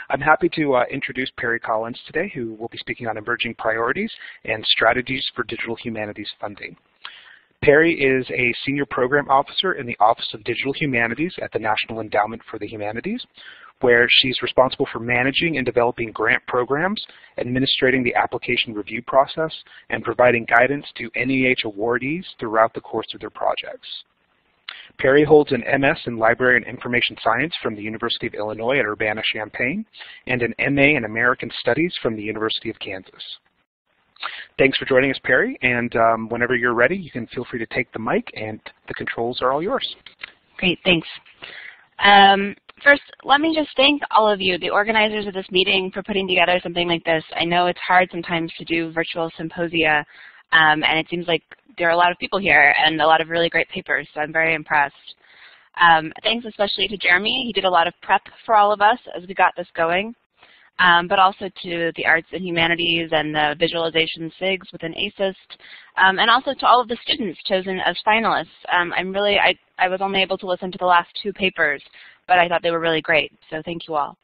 I'm happy to introduce Perry Collins today, who will be speaking on emerging priorities and strategies for digital humanities funding. Perry is a Senior Program Officer in the Office of Digital Humanities at the National Endowment for the Humanities, where she's responsible for managing and developing grant programs, administrating the application review process, and providing guidance to NEH awardees throughout the course of their projects. Perry holds an MS in Library and Information Science from the University of Illinois at Urbana-Champaign and an MA in American Studies from the University of Kansas. Thanks for joining us, Perry, and whenever you're ready, you can feel free to take the mic, and the controls are all yours. Great, thanks. First, let me just thank all of you, the organizers of this meeting, for putting together something like this. I know it's hard sometimes to do virtual symposia, and it seems like there are a lot of people here and a lot of really great papers, so I'm very impressed. Thanks especially to Jeremy. He did a lot of prep for all of us as we got this going, but also to the Arts and Humanities and the Visualization SIGs within ASIST, and also to all of the students chosen as finalists. I was only able to listen to the last 2 papers, but I thought they were really great, so thank you all.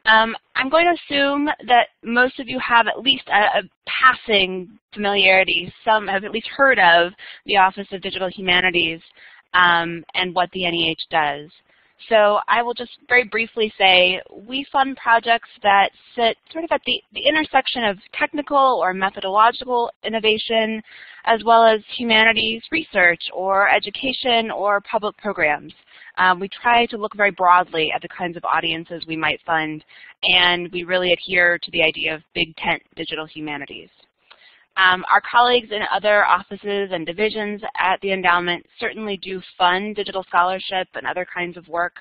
I'm going to assume that most of you have at least a passing familiarity. Some have at least heard of the Office of Digital Humanities and what the NEH does. So I will just very briefly say we fund projects that sit sort of at the intersection of technical or methodological innovation, as well as humanities research or education or public programs. We try to look very broadly at the kinds of audiences we might fund, and we really adhere to the idea of big tent digital humanities. Our colleagues in other offices and divisions at the endowment certainly do fund digital scholarship and other kinds of work.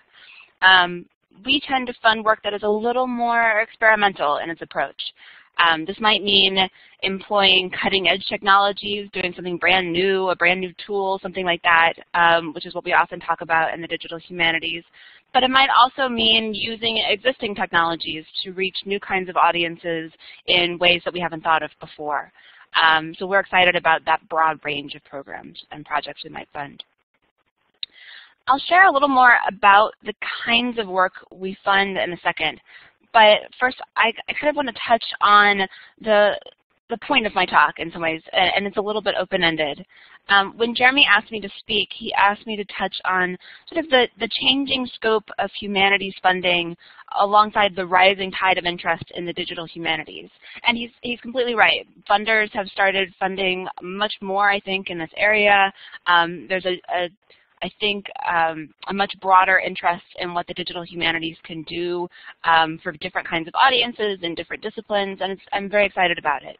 We tend to fund work that is a little more experimental in its approach. This might mean employing cutting-edge technologies, doing something brand new, a brand new tool, something like that, which is what we often talk about in the digital humanities. But it might also mean using existing technologies to reach new kinds of audiences in ways that we haven't thought of before. So we're excited about that broad range of programs and projects we might fund. I'll share a little more about the kinds of work we fund in a second. But first, I kind of want to touch on the point of my talk in some ways, and it's a little bit open-ended. When Jeremy asked me to speak, he asked me to touch on sort of the changing scope of humanities funding alongside the rising tide of interest in the digital humanities. And he's completely right. Funders have started funding much more, I think, in this area. There's I think a much broader interest in what the digital humanities can do for different kinds of audiences and different disciplines, and I'm very excited about it.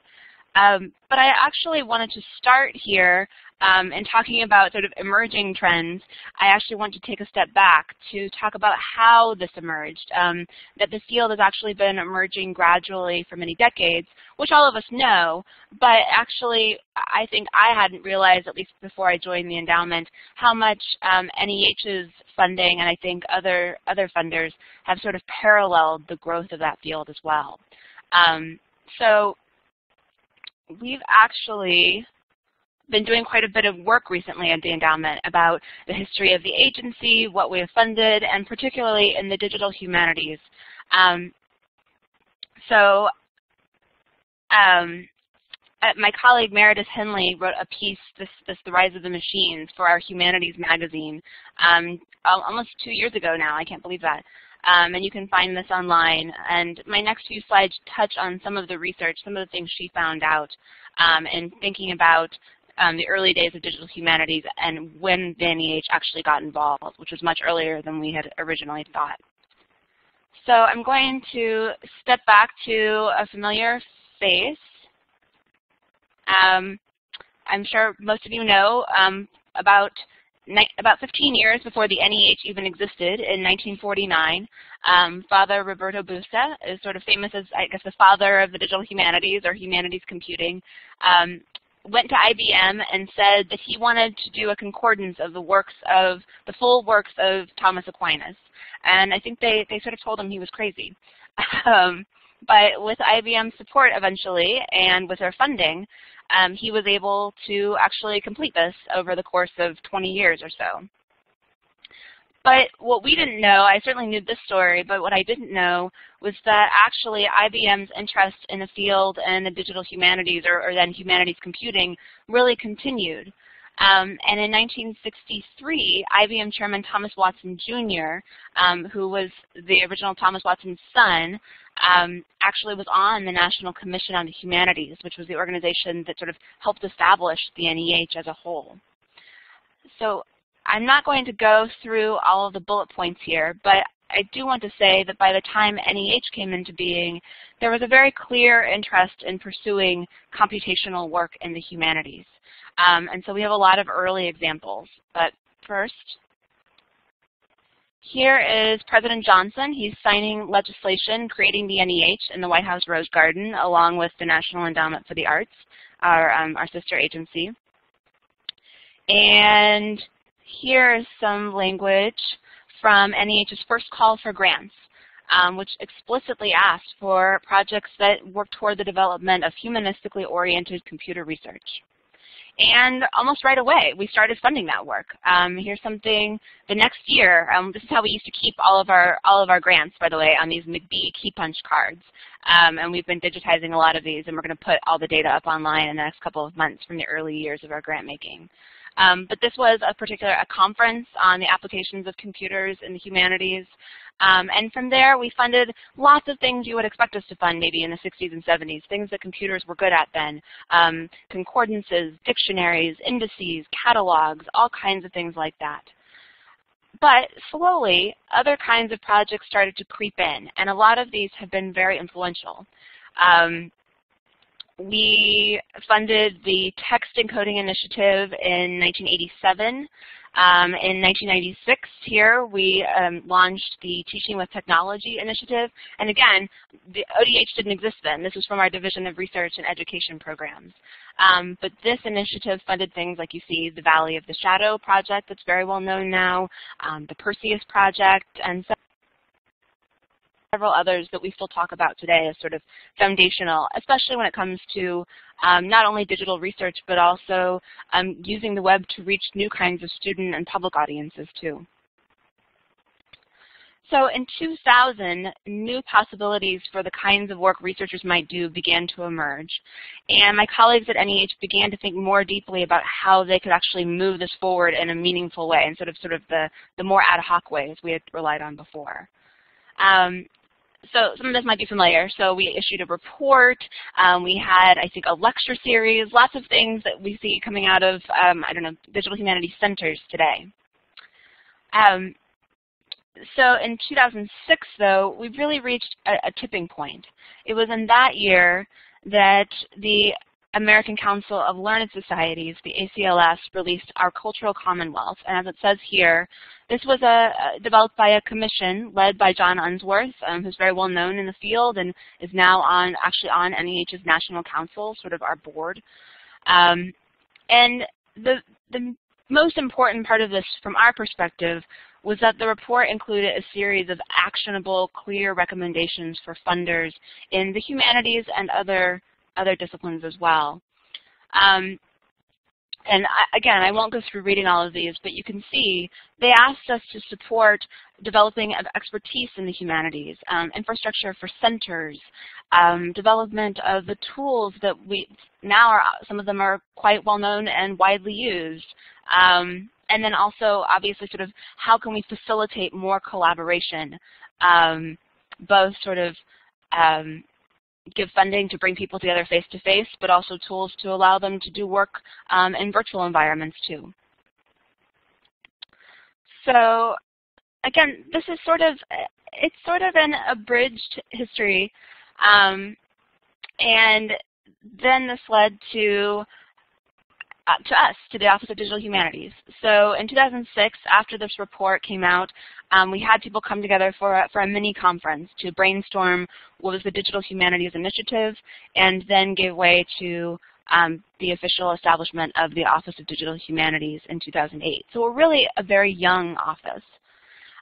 But I actually wanted to start here in talking about sort of emerging trends. I actually want to take a step back to talk about how this emerged, that the field has actually been emerging gradually for many decades, which all of us know, but actually I think I hadn't realized, at least before I joined the endowment, how much NEH's funding and I think other funders have sort of paralleled the growth of that field as well. So we've actually been doing quite a bit of work recently at the endowment about the history of the agency, what we have funded, and particularly in the digital humanities. My colleague Meredith Henley wrote a piece, The Rise of the Machines, for our Humanities magazine almost 2 years ago now. I can't believe that. And you can find this online. And my next few slides touch on some of the research, some of the things she found out in thinking about the early days of digital humanities and when the NEH actually got involved, which was much earlier than we had originally thought. So I'm going to step back to a familiar face. I'm sure most of you know about 15 years before the NEH even existed, in 1949, Father Roberto Busta is sort of famous as, I guess, the father of the digital humanities or humanities computing, went to IBM and said that he wanted to do a concordance of the full works of Thomas Aquinas. And I think they sort of told him he was crazy. But with IBM's support eventually, and with their funding, he was able to actually complete this over the course of 20 years or so. But what we didn't know, I certainly knew this story, but what I didn't know was that actually IBM's interest in the field and the digital humanities, or then humanities computing, really continued. And in 1963, IBM Chairman Thomas Watson Jr., who was the original Thomas Watson's son, actually was on the National Commission on the Humanities, which was the organization that sort of helped establish the NEH as a whole. So I'm not going to go through all of the bullet points here, but I do want to say that by the time NEH came into being, there was a very clear interest in pursuing computational work in the humanities. And so we have a lot of early examples. But first, here is President Johnson. He's signing legislation creating the NEH in the White House Rose Garden, along with the National Endowment for the Arts, our sister agency. And here is some language from NEH's first call for grants, which explicitly asked for projects that work toward the development of humanistically oriented computer research. And almost right away, we started funding that work. Here's something the next year. This is how we used to keep all of our grants, by the way, on these McBee key punch cards. And we've been digitizing a lot of these, and we're going to put all the data up online in the next couple of months from the early years of our grant making. But this was a conference on the applications of computers in the humanities. And from there, we funded lots of things you would expect us to fund maybe in the 60s and 70s, things that computers were good at then, concordances, dictionaries, indices, catalogs, all kinds of things like that. But slowly, other kinds of projects started to creep in, and a lot of these have been very influential. We funded the Text Encoding Initiative in 1987. In 1996 here, we launched the Teaching with Technology Initiative. And again, the ODH didn't exist then. This was from our Division of Research and Education Programs. But this initiative funded things like you see the Valley of the Shadow project that's very well known now, the Perseus project, and several others that we still talk about today as sort of foundational, especially when it comes to not only digital research, but also using the web to reach new kinds of student and public audiences too. So in 2000, new possibilities for the kinds of work researchers might do began to emerge. And my colleagues at NEH began to think more deeply about how they could actually move this forward in a meaningful way, and sort of the more ad hoc ways we had relied on before. So some of this might be familiar. So we issued a report. We had, I think, a lecture series, lots of things that we see coming out of, I don't know, digital humanities centers today. So in 2006, though, we really reached a tipping point. It was in that year that the American Council of Learned Societies, the ACLS, released our Cultural Commonwealth. And as it says here, this was developed by a commission led by John Unsworth, who's very well known in the field and is now actually on NEH's National Council, sort of our board. And the most important part of this, from our perspective, was that the report included a series of actionable, clear recommendations for funders in the humanities and other disciplines as well. And again, I won't go through reading all of these, but you can see they asked us to support developing of expertise in the humanities, infrastructure for centers, development of the tools that some of them are quite well known and widely used. And then also, obviously, sort of how can we facilitate more collaboration, both sort of give funding to bring people together face-to-face, but also tools to allow them to do work in virtual environments too. So again, this is it's sort of an abridged history, and then this led to us, to the Office of Digital Humanities. So in 2006, after this report came out, we had people come together for a mini-conference to brainstorm what was the Digital Humanities Initiative, and then gave way to the official establishment of the Office of Digital Humanities in 2008. So we're really a very young office.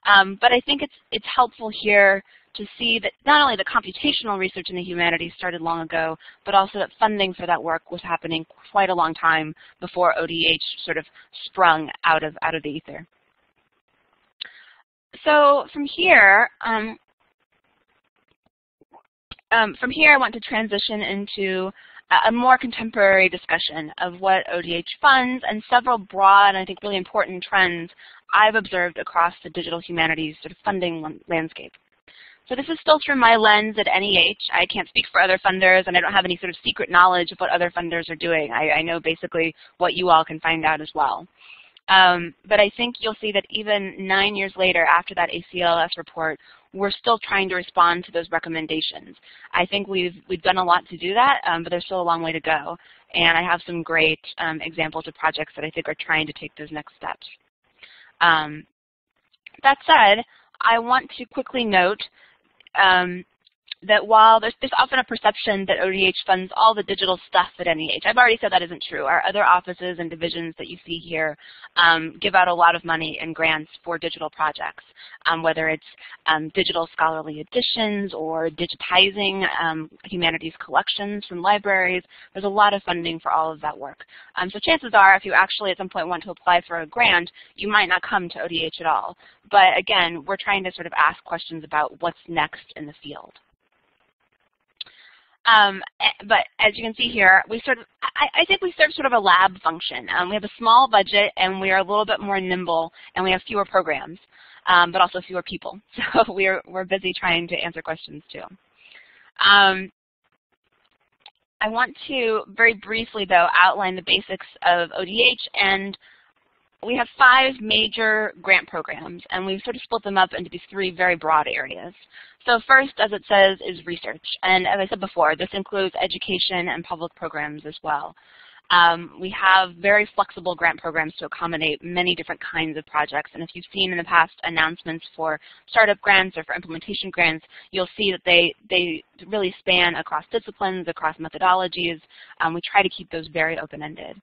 But I think it's helpful here to see that not only the computational research in the humanities started long ago, but also that funding for that work was happening quite a long time before ODH sort of sprung out of the ether. So from here, I want to transition into a more contemporary discussion of what ODH funds and several broad and I think really important trends I've observed across the digital humanities sort of funding landscape. So this is still through my lens at NEH. I can't speak for other funders, and I don't have any sort of secret knowledge of what other funders are doing. I know basically what you all can find out as well. But I think you'll see that even 9 years later after that ACLS report, we're still trying to respond to those recommendations. I think we've done a lot to do that, but there's still a long way to go. And I have some great examples of projects that I think are trying to take those next steps. That said, I want to quickly note that while there's often a perception that ODH funds all the digital stuff at NEH, I've already said that isn't true. Our other offices and divisions that you see here give out a lot of money and grants for digital projects, whether it's digital scholarly editions or digitizing humanities collections from libraries. There's a lot of funding for all of that work. So chances are, if you actually at some point want to apply for a grant, you might not come to ODH at all. But again, we're trying to sort of ask questions about what's next in the field. But as you can see here, I think we serve sort of a lab function. We have a small budget, and we are a little bit more nimble, and we have fewer programs, but also fewer people. So we're busy trying to answer questions too. I want to very briefly, though, outline the basics of ODH, and we have 5 major grant programs, and we've sort of split them up into these 3 very broad areas. So first, as it says, is research. And as I said before, this includes education and public programs as well. We have very flexible grant programs to accommodate many different kinds of projects. And if you've seen in the past announcements for startup grants or for implementation grants, you'll see that they really span across disciplines, across methodologies. We try to keep those very open-ended.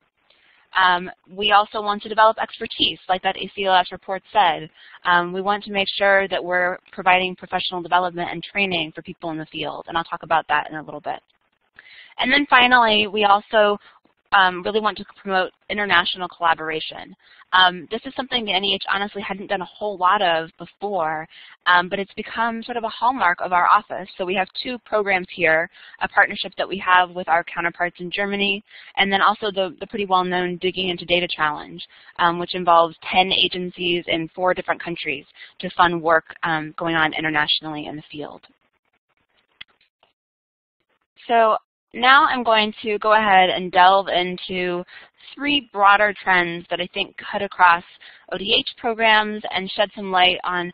We also want to develop expertise, like that ACLS report said. We want to make sure that we're providing professional development and training for people in the field, and I'll talk about that in a little bit. And then finally, we also really want to promote international collaboration. This is something the NEH honestly hadn't done a whole lot of before, but it's become sort of a hallmark of our office. So we have 2 programs here, a partnership that we have with our counterparts in Germany, and then also the pretty well-known Digging into Data Challenge, which involves 10 agencies in 4 different countries to fund work going on internationally in the field. So now I'm going to go ahead and delve into 3 broader trends that I think cut across ODH programs and shed some light on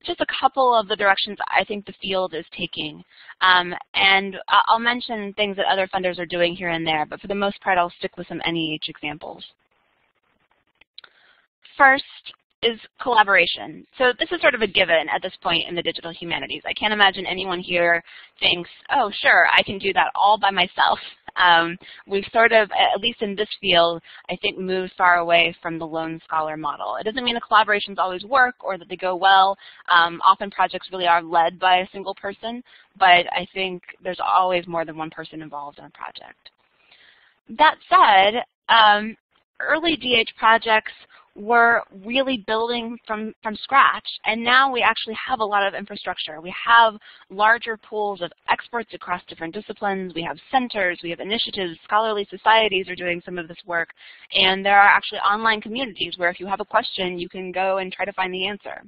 just a couple of the directions I think the field is taking. And I'll mention things that other funders are doing here and there, but for the most part I'll stick with some NEH examples. First is collaboration. So this is sort of a given at this point in the digital humanities. I can't imagine anyone here thinks, oh, sure, I can do that all by myself. We've sort of, at least in this field, I think moved far away from the lone scholar model. It doesn't mean the collaborations always work or that they go well. Often projects really are led by a single person, but I think there's always more than one person involved in a project. That said, early DH projects were really building from scratch, and now we actually have a lot of infrastructure. We have larger pools of experts across different disciplines. We have centers, we have initiatives, scholarly societies are doing some of this work, and there are actually online communities where if you have a question, you can go and try to find the answer.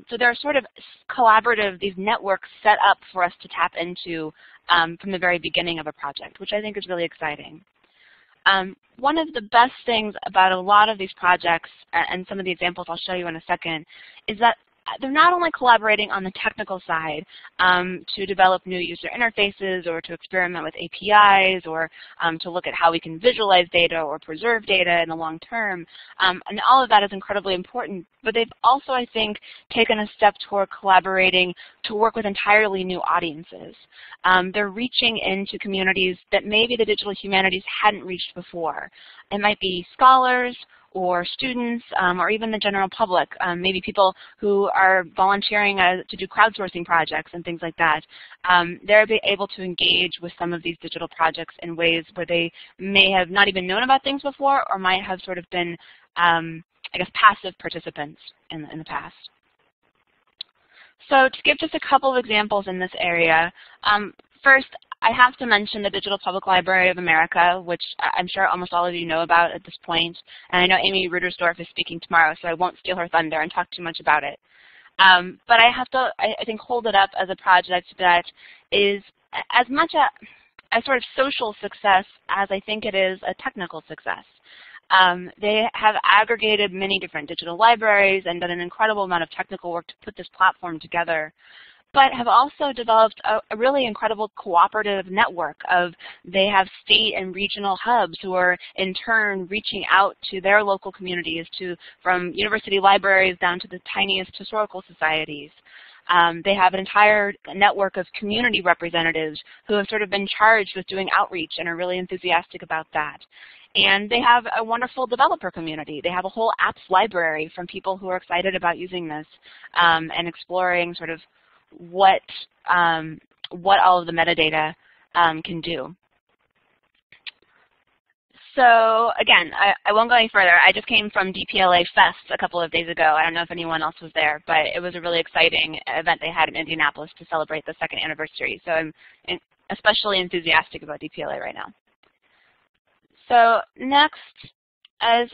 So there are sort of collaborative, these networks set up for us to tap into from the very beginning of a project, which I think is really exciting. One of the best things about a lot of these projects, and some of the examples I'll show you in a second, is that they're not only collaborating on the technical side to develop new user interfaces or to experiment with APIs or to look at how we can visualize data or preserve data in the long term, and all of that is incredibly important, but they've also, I think, taken a step toward collaborating to work with entirely new audiences. They're reaching into communities that maybe the digital humanities hadn't reached before. It might be scholars, or students, or even the general public, maybe people who are volunteering to do crowdsourcing projects and things like that. They're able to engage with some of these digital projects in ways where they may have not even known about things before or might have sort of been, I guess, passive participants in the past. So to give just a couple of examples in this area, first, I have to mention the Digital Public Library of America, which I'm sure almost all of you know about at this point. And I know Amy Rudersdorf is speaking tomorrow, so I won't steal her thunder and talk too much about it. But I have to, I think, hold it up as a project that is as much a sort of social success as I think it is a technical success. They have aggregated many different digital libraries and done an incredible amount of technical work to put this platform together, but have also developed a really incredible cooperative network of, they have state and regional hubs who are in turn reaching out to their local communities, from university libraries down to the tiniest historical societies. They have an entire network of community representatives who have sort of been charged with doing outreach and are really enthusiastic about that. And they have a wonderful developer community. They have a whole apps library from people who are excited about using this and exploring sort of what all of the metadata can do. So again, I won't go any further. I just came from DPLA Fest a couple of days ago. I don't know if anyone else was there, but it was a really exciting event they had in Indianapolis to celebrate the 2nd anniversary. So I'm especially enthusiastic about DPLA right now. So next is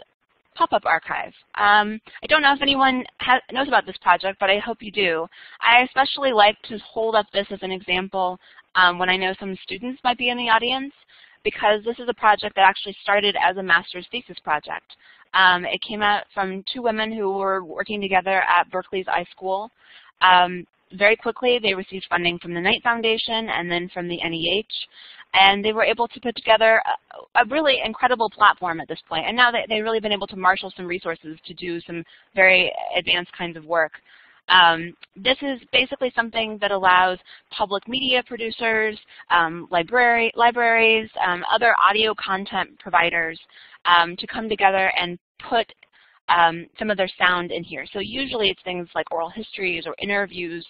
Pop-up Archive. I don't know if anyone knows about this project, but I hope you do. I especially like to hold up this as an example when I know some students might be in the audience, because this is a project that actually started as a master's thesis project. It came out from 2 women who were working together at Berkeley's iSchool. Very quickly, they received funding from the Knight Foundation and then from the NEH, and they were able to put together a really incredible platform at this point. And now they've really been able to marshal some resources to do some very advanced kinds of work. This is basically something that allows public media producers, libraries, other audio content providers to come together and put some of their sound in here. So usually it's things like oral histories or interviews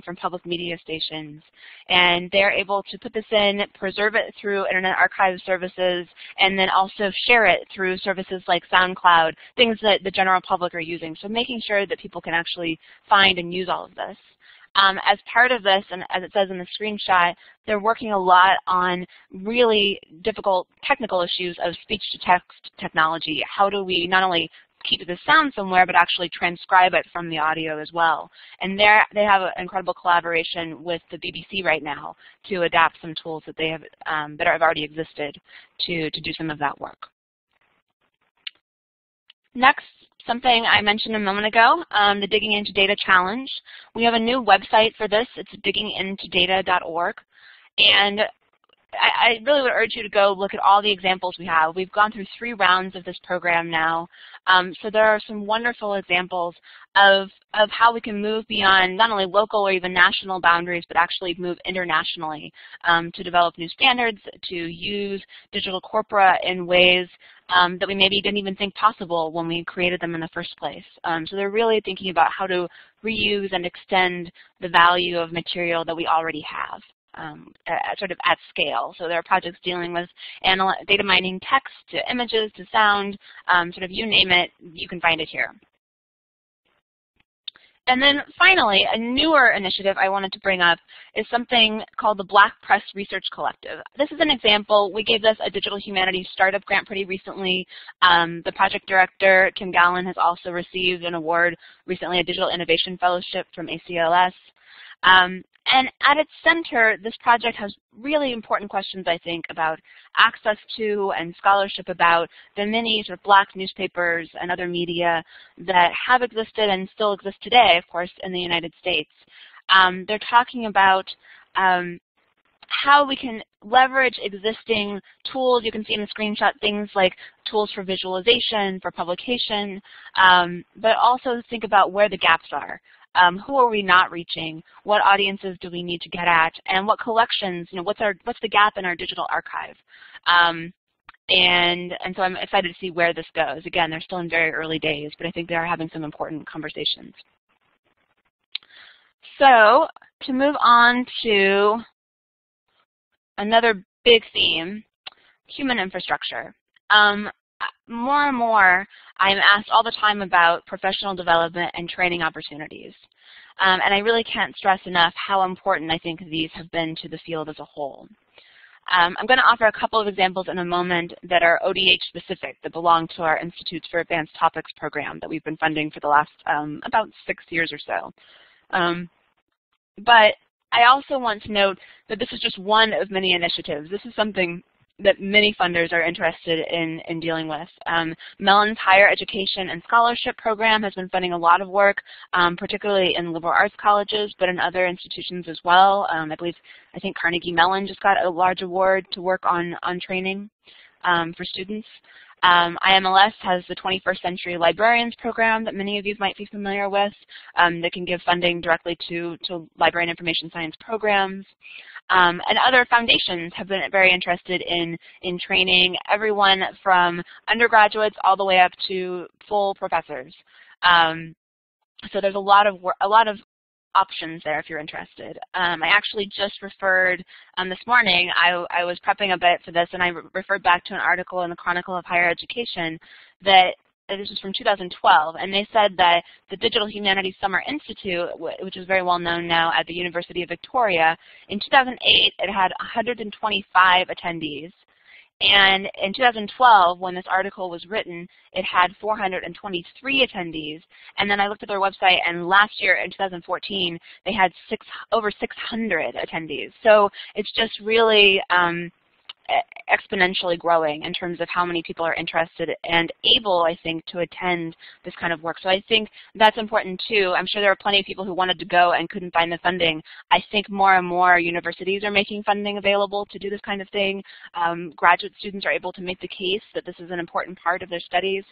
from public media stations. And they're able to put this in, preserve it through Internet Archive services, and then also share it through services like SoundCloud, things that the general public are using. So making sure that people can actually find and use all of this. As part of this, and as it says in the screenshot, they're working a lot on really difficult technical issues of speech-to-text technology. How do we not only keep the sound somewhere, but actually transcribe it from the audio as well? And they have an incredible collaboration with the BBC right now to adapt some tools that they have that have already existed to do some of that work. Next, something I mentioned a moment ago, the Digging Into Data Challenge. We have a new website for this. It's diggingintodata.org. And I really would urge you to go look at all the examples we have. We've gone through 3 rounds of this program now. So there are some wonderful examples of how we can move beyond not only local or even national boundaries, but actually move internationally to develop new standards, to use digital corpora in ways that we maybe didn't even think possible when we created them in the first place. So they're really thinking about how to reuse and extend the value of material that we already have. Sort of at scale. So there are projects dealing with data mining text to images to sound, sort of you name it, you can find it here. And then finally, a newer initiative I wanted to bring up is something called the Black Press Research Collective. This is an example. We gave this a Digital Humanities Startup Grant pretty recently. The project director, Kim Gallen, has also received an award recently, a Digital Innovation Fellowship from ACLS. And at its center, this project has really important questions, I think, about access to and scholarship about the many sort of Black newspapers and other media that have existed and still exist today, of course, in the United States. They're talking about how we can leverage existing tools. You can see in the screenshot things like tools for visualization, for publication, but also think about where the gaps are. Who are we not reaching? What audiences do we need to get at? And what collections, what's the gap in our digital archive? And so I'm excited to see where this goes. Again, they're still in very early days, but I think they are having some important conversations. So to move on to another big theme, human infrastructure. More and more, I'm asked all the time about professional development and training opportunities. And I really can't stress enough how important I think these have been to the field as a whole. I'm going to offer a couple of examples in a moment that are ODH specific, that belong to our Institutes for Advanced Topics program that we've been funding for the last about 6 years or so. But I also want to note that this is just one of many initiatives. This is something that many funders are interested in dealing with. Mellon's Higher Education and Scholarship Program has been funding a lot of work, particularly in liberal arts colleges, but in other institutions as well. I think Carnegie Mellon just got a large award to work on training for students. IMLS has the 21st Century Librarians Program that many of you might be familiar with that can give funding directly to library and information science programs. And other foundations have been very interested in training everyone from undergraduates all the way up to full professors. So there's a lot of options there if you're interested. I actually just referred this morning, I was prepping a bit for this, and I referred back to an article in the Chronicle of Higher Education that this is from 2012, and they said that the Digital Humanities Summer Institute, which is very well known now at the University of Victoria, in 2008 it had 125 attendees. And in 2012, when this article was written, it had 423 attendees. And then I looked at their website, and last year, in 2014, they had over 600 attendees. So it's just really exponentially growing in terms of how many people are interested and able, I think, to attend this kind of work. So I think that's important too. I'm sure there are plenty of people who wanted to go and couldn't find the funding. I think more and more universities are making funding available to do this kind of thing. Graduate students are able to make the case that this is an important part of their studies.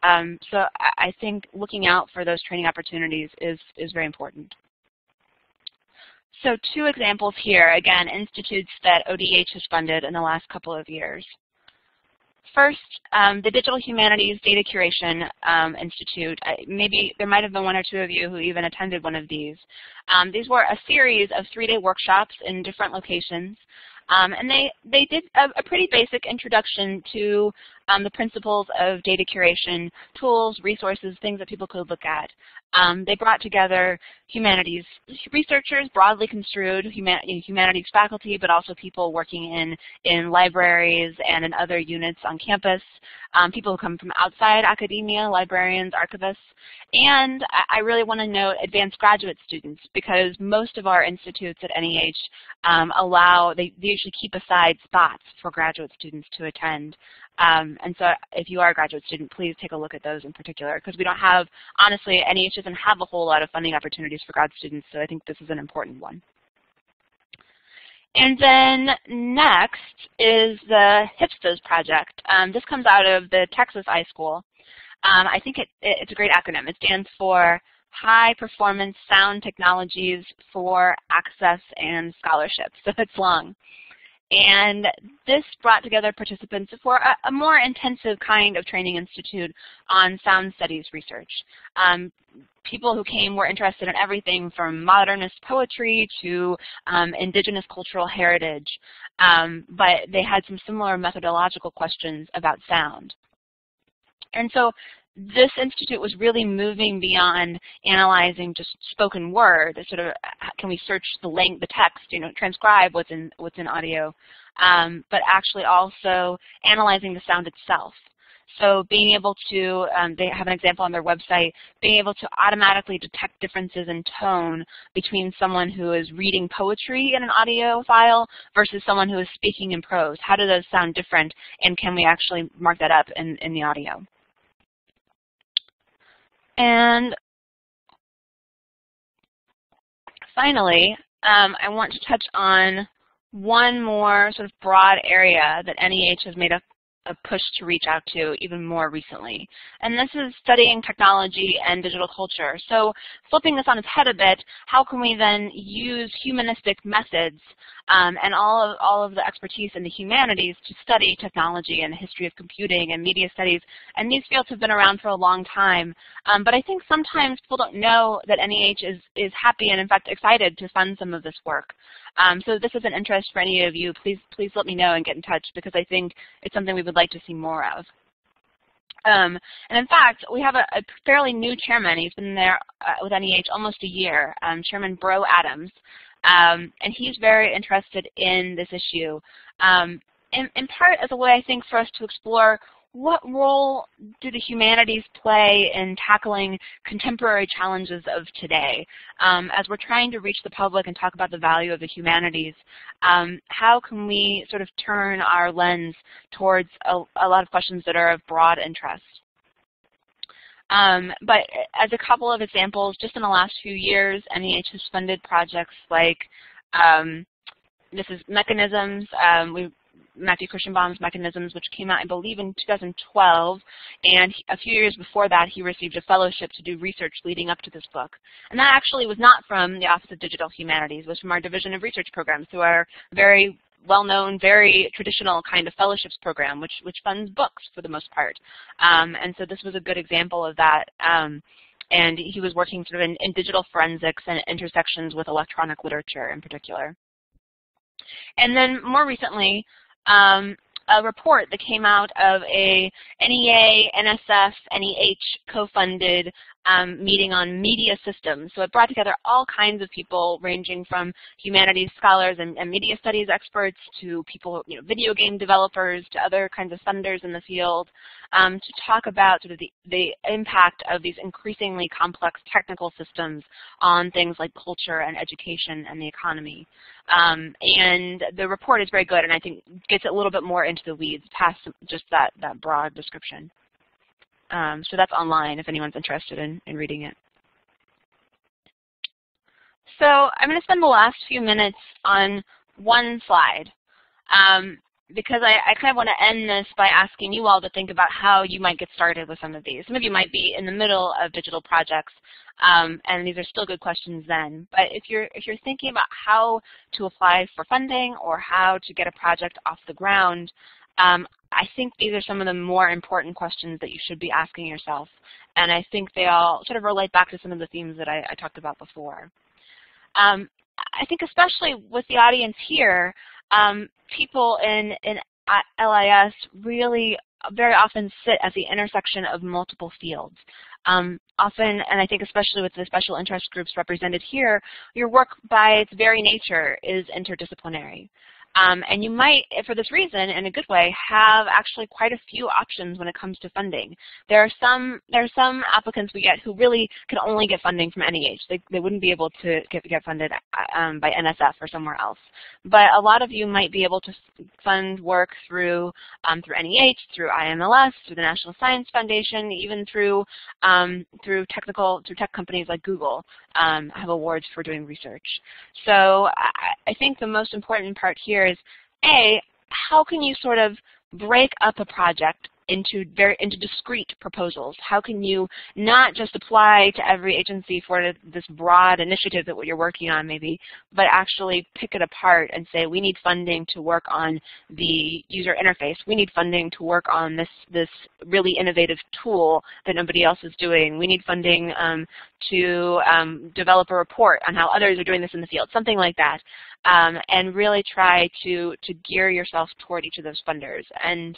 So I think looking out for those training opportunities is very important. So 2 examples here, again, institutes that ODH has funded in the last couple of years. First, the Digital Humanities Data Curation Institute. Maybe there might have been 1 or 2 of you who even attended one of these. These were a series of 3-day workshops in different locations. And they did a pretty basic introduction to the principles of data curation, tools, resources, things that people could look at. They brought together humanities researchers, broadly construed humanities faculty, but also people working in libraries and in other units on campus, people who come from outside academia, librarians, archivists, and I really want to note advanced graduate students, because most of our institutes at NEH they usually keep aside spots for graduate students to attend. And so if you are a graduate student, please take a look at those in particular, because we don't have, honestly, NEH doesn't have a whole lot of funding opportunities for grad students, so I think this is an important one. And then next is the HIPSTAS project. This comes out of the Texas iSchool. I think it's a great acronym. It stands for High Performance Sound Technologies for Access and Scholarship, so it's long. And this brought together participants for a more intensive kind of training institute on sound studies research. People who came were interested in everything from modernist poetry to indigenous cultural heritage, but they had some similar methodological questions about sound. And so this institute was really moving beyond analyzing just spoken word, sort of can we search the text, transcribe what's in audio, but actually also analyzing the sound itself. So being able to, they have an example on their website, being able to automatically detect differences in tone between someone who is reading poetry in an audio file versus someone who is speaking in prose. How do those sound different, and can we actually mark that up in the audio? And finally, I want to touch on one more sort of broad area that NEH has made a push to reach out to even more recently. And this is studying technology and digital culture. So flipping this on its head a bit, how can we then use humanistic methods and all of the expertise in the humanities to study technology and the history of computing and media studies? And these fields have been around for a long time. But I think sometimes people don't know that NEH is happy and in fact excited to fund some of this work. So if this is an interest for any of you, please let me know and get in touch, because I think it's something we would like to see more of. And in fact, we have a fairly new chairman. He's been there with NEH almost a year, Chairman Bro Adams, and he's very interested in this issue, in part as a way, I think, for us to explore what role do the humanities play in tackling contemporary challenges of today? As we're trying to reach the public and talk about the value of the humanities, how can we sort of turn our lens towards a lot of questions that are of broad interest? But as a couple of examples, just in the last few years, NEH has funded projects like, this is Mechanisms, Matthew Kirschenbaum's Mechanisms, which came out, I believe, in 2012, and a few years before that, he received a fellowship to do research leading up to this book. And that actually was not from the Office of Digital Humanities, it was from our Division of Research Programs, who are very well-known, very traditional kind of fellowships program, which funds books for the most part. And so this was a good example of that. And he was working sort of in digital forensics and intersections with electronic literature in particular. And then more recently, a report that came out of a NEA, NSF, NEH co-funded meeting on media systems. So it brought together all kinds of people ranging from humanities scholars and media studies experts to people, video game developers, to other kinds of funders in the field, to talk about sort of the impact of these increasingly complex technical systems on things like culture and education and the economy. And the report is very good, and I think gets a little bit more into the weeds past just that broad description. So that's online if anyone's interested in reading it. So I'm going to spend the last few minutes on one slide because I kind of want to end this by asking you all to think about how you might get started with some of these. Some of you might be in the middle of digital projects, and these are still good questions then. But if you're thinking about how to apply for funding or how to get a project off the ground, I think these are some of the more important questions that you should be asking yourself. And I think they all sort of relate back to some of the themes that I talked about before. I think especially with the audience here, people in LIS really very often sit at the intersection of multiple fields. Often, and I think especially with the special interest groups represented here, your work by its very nature is interdisciplinary. And you might, for this reason, in a good way, have actually quite a few options when it comes to funding. There are some applicants we get who really can only get funding from NEH. They wouldn't be able to get funded by NSF or somewhere else. But a lot of you might be able to fund work through NEH, through IMLS, through the National Science Foundation, even through tech companies like Google have awards for doing research. So I think the most important part here is, A, how can you sort of break up a project into discrete proposals? How can you not just apply to every agency for this broad initiative that you're working on maybe, but actually pick it apart and say, we need funding to work on the user interface. We need funding to work on this really innovative tool that nobody else is doing. We need funding to develop a report on how others are doing this in the field, something like that. And really try to gear yourself toward each of those funders. And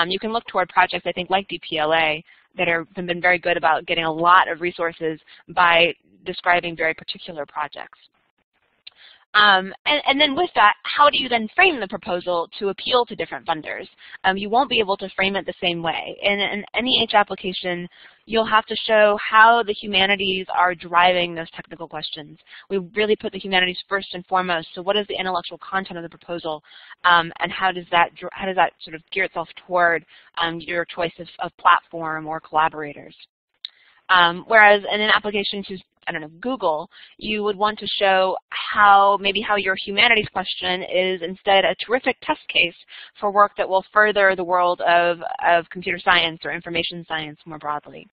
you can look toward projects, I think, like DPLA that have been very good about getting a lot of resources by describing very particular projects. And then with that, how do you then frame the proposal to appeal to different funders? You won't be able to frame it the same way. In an NEH application, you'll have to show how the humanities are driving those technical questions. We really put the humanities first and foremost. So what is the intellectual content of the proposal, and how does that sort of gear itself toward your choice of platform or collaborators? Whereas in an application to, I don't know, Google, you would want to show how your humanities question is instead a terrific test case for work that will further the world of computer science or information science more broadly.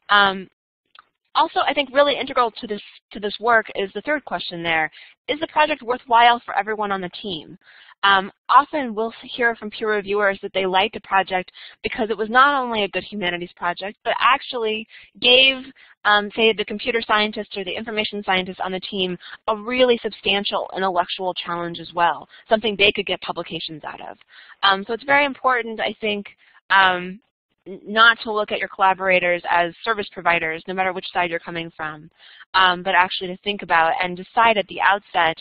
Also, I think really integral to this work is the third question there. Is the project worthwhile for everyone on the team? Often we'll hear from peer reviewers that they liked a project because it was not only a good humanities project, but actually gave, say, the computer scientist or the information scientist on the team a really substantial intellectual challenge as well, something they could get publications out of. So it's very important, I think, not to look at your collaborators as service providers, no matter which side you're coming from, but actually to think about and decide at the outset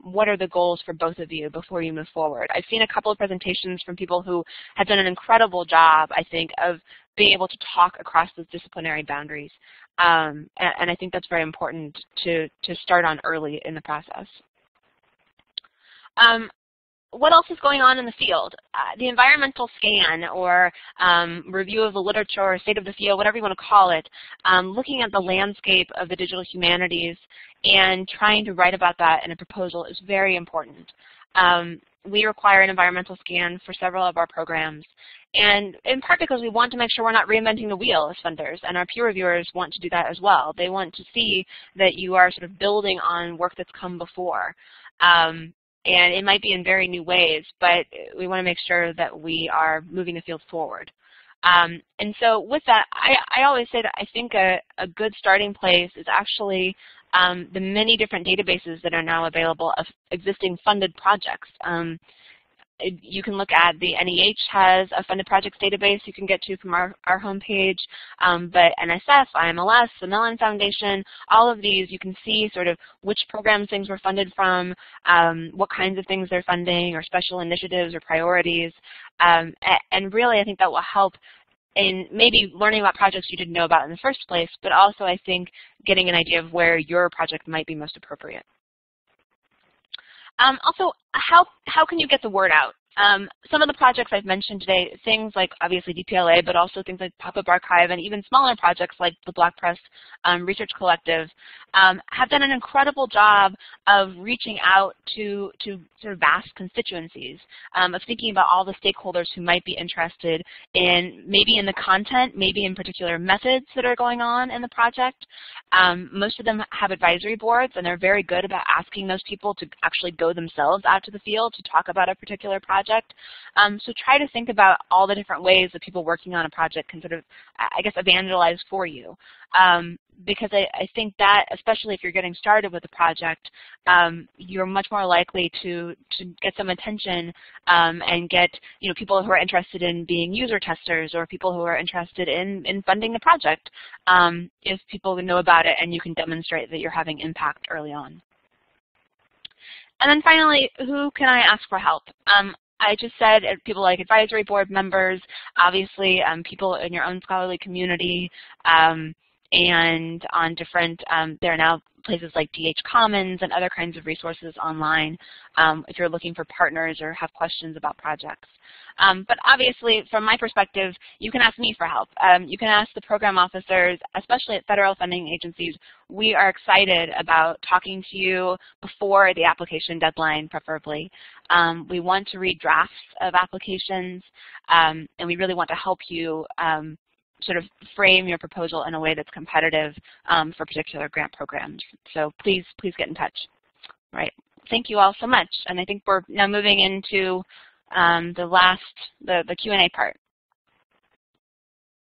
what are the goals for both of you before you move forward. I've seen a couple of presentations from people who have done an incredible job, I think, of being able to talk across those disciplinary boundaries. And I think that's very important to start on early in the process. What else is going on in the field? The environmental scan or review of the literature or state of the field, whatever you want to call it, looking at the landscape of the digital humanities and trying to write about that in a proposal is very important. We require an environmental scan for several of our programs, and in part because we want to make sure we're not reinventing the wheel as funders, and our peer reviewers want to do that as well. They want to see that you are sort of building on work that's come before. And it might be in very new ways, but we want to make sure that we are moving the field forward. And so with that, I always say that I think a good starting place is actually the many different databases that are now available of existing funded projects. You can look at the NEH has a funded projects database you can get to from our homepage, but NSF, IMLS, the Mellon Foundation, all of these you can see sort of which programs things were funded from, what kinds of things they're funding or special initiatives or priorities, and really I think that will help in maybe learning about projects you didn't know about in the first place, but also I think getting an idea of where your project might be most appropriate. Also, how can you get the word out? Some of the projects I've mentioned today, things like obviously DPLA, but also things like Pop-Up Archive and even smaller projects like the Black Press Research Collective, have done an incredible job of reaching out to sort of vast constituencies, of thinking about all the stakeholders who might be interested in maybe in the content, maybe in particular methods that are going on in the project. Most of them have advisory boards, and they're very good about asking those people to actually go themselves out to the field to talk about a particular project. So try to think about all the different ways that people working on a project can sort of, I guess, evangelize for you. Because I think that, especially if you're getting started with a project, you're much more likely to get some attention and get people who are interested in being user testers or people who are interested in funding the project if people know about it and you can demonstrate that you're having impact early on. And then finally, who can I ask for help? I just said people like advisory board members, obviously people in your own scholarly community, and on different, there are now places like DH Commons and other kinds of resources online if you're looking for partners or have questions about projects. But obviously, from my perspective, you can ask me for help. You can ask the program officers, especially at federal funding agencies. We are excited about talking to you before the application deadline, preferably. We want to read drafts of applications, and we really want to help you sort of frame your proposal in a way that's competitive for particular grant programs. So please get in touch. All right. Thank you all so much. And I think we're now moving into the Q&A part.